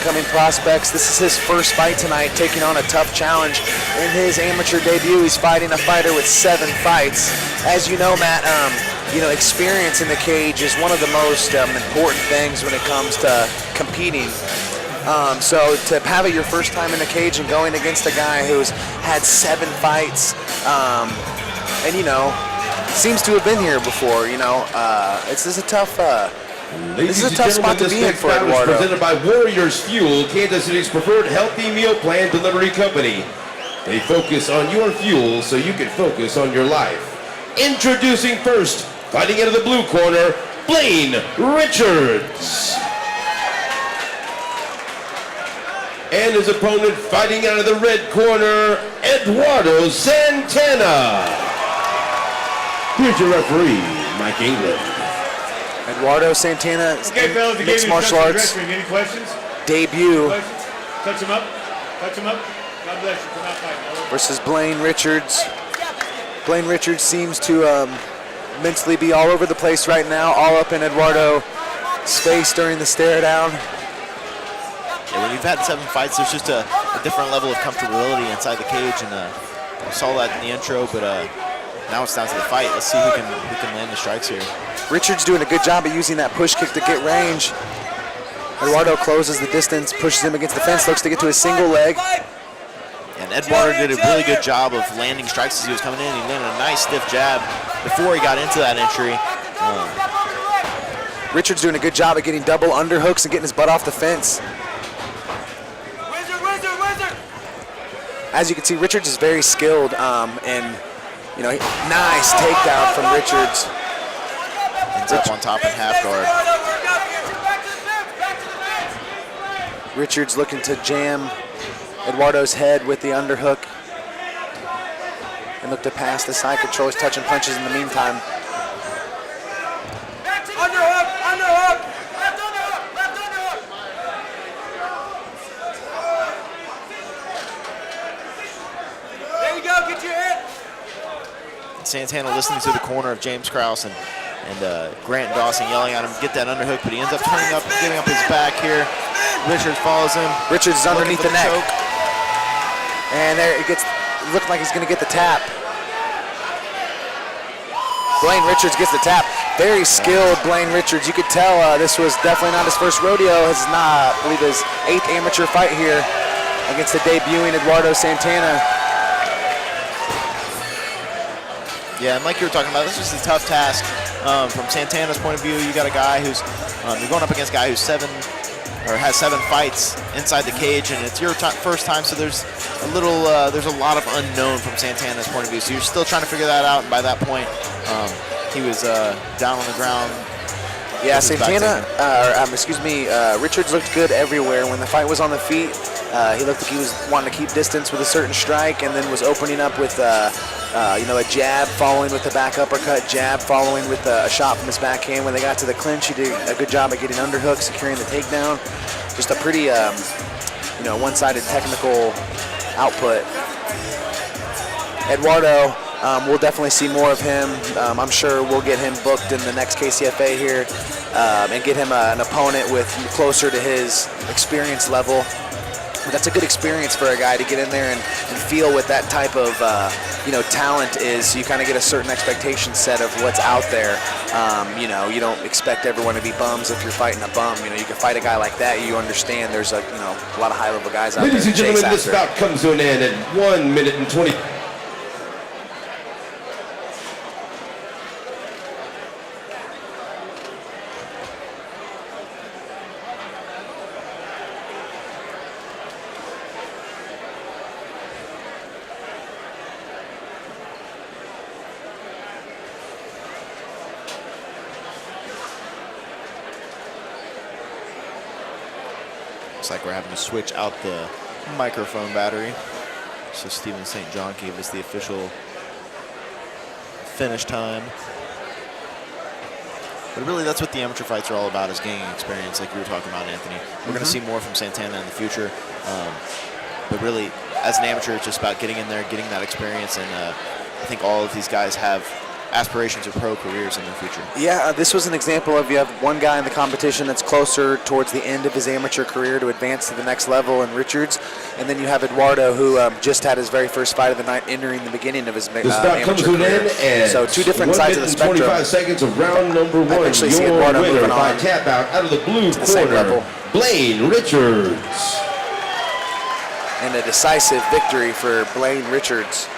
up-and-coming prospects. This is his first fight tonight, taking on a tough challenge. In his amateur debut, he's fighting a fighter with 7 fights. As you know, Matt, experience in the cage is one of the most important things when it comes to competing. So to have it your first time in the cage and going against a guy who's had 7 fights, and seems to have been here before, this is a tough. This is a tough spot to be in for Eduardo. Presented by Warriors Fuel, Kansas City's preferred healthy meal plan delivery company. They focus on your fuel so you can focus on your life. Introducing first, fighting out of the blue corner, Blayne Richards. And his opponent fighting out of the red corner, Eduardo Santana. Here's your referee, Mike England. Eduardo Santana, mixed martial arts Any questions? debut Touch him up. Touch him up. God bless you. Come out fight. versus Blayne Richards. Blayne Richards seems to mentally be all over the place right now, all up in Eduardo's face during the stare down. Yeah, when you've had 7 fights, there's just a different level of comfortability inside the cage, and we saw that in the intro, but now it's down to the fight. Let's see who can land the strikes here. Richards doing a good job of using that push kick to get range. Eduardo closes the distance, pushes him against the fence, looks to get to his single leg. And Eduardo did a really good job of landing strikes as he was coming in. He landed a nice stiff jab before he got into that entry. Richards doing a good job of getting double underhooks and getting his butt off the fence. As you can see, Richards is very skilled, and nice takedown from Richards. Ends up on top in half guard. Richards looking to jam Eduardo's head with the underhook and look to pass the side control. He's touching punches in the meantime. Underhook, underhook, left underhook, left underhook. There you go, get your head. Santana listening to the corner of James Krause and Grant Dawson yelling at him, get that underhook, but he ends up turning up, getting up his back here. Richards follows him. Richards is underneath the neck. Choke. And there it looked like he's gonna get the tap. Blayne Richards gets the tap. Very skilled Blayne Richards. You could tell this was definitely not his first rodeo. It's not, I believe, his 8th amateur fight here against the debuting Eduardo Santana. Yeah, and like you were talking about, this was a tough task. From Santana's point of view, you got a guy who's, you're going up against a guy who's has 7 fights inside the cage, and it's your first time, so there's a lot of unknown from Santana's point of view. So you're still trying to figure that out, and by that point, he was down on the ground. Yeah, Richards looked good everywhere. When the fight was on the feet, he looked like he was wanting to keep distance with a certain strike, and then was opening up with a jab, following with the back uppercut, jab, following with a shot from his backhand. When they got to the clinch, he did a good job of getting underhooks, securing the takedown. Just a pretty, one-sided technical output. Eduardo, we'll definitely see more of him. I'm sure we'll get him booked in the next KCFA here and get him an opponent with closer to his experience level. That's a good experience for a guy to get in there and feel what that type of talent is. So you kind of get a certain expectation set of what's out there. You don't expect everyone to be bums if you're fighting a bum. You can fight a guy like that. You understand there's a lot of high-level guys out there. Ladies and gentlemen, this bout comes to an end at 1 minute and 20. Looks like we're having to switch out the microphone battery. So Stephen St. John gave us the official finish time. But really, that's what the amateur fights are all about, is gaining experience, like you were talking about, Anthony. We're going to see more from Santana in the future. But really, as an amateur, it's just about getting in there, getting that experience. And I think all of these guys have aspirations of pro careers in the future. Yeah, this was an example of you have one guy in the competition that's closer towards the end of his amateur career to advance to the next level in Richards, and then you have Eduardo, who just had his very first fight of the night, entering the beginning of his This bout comes amateur to an career. end, and So two different sides of the 1 minute and spectrum. 25 seconds of round number one. eventually see Your Eduardo winner moving by on tap out of the blue to the same corner, level. Blayne Richards. And a decisive victory for Blayne Richards.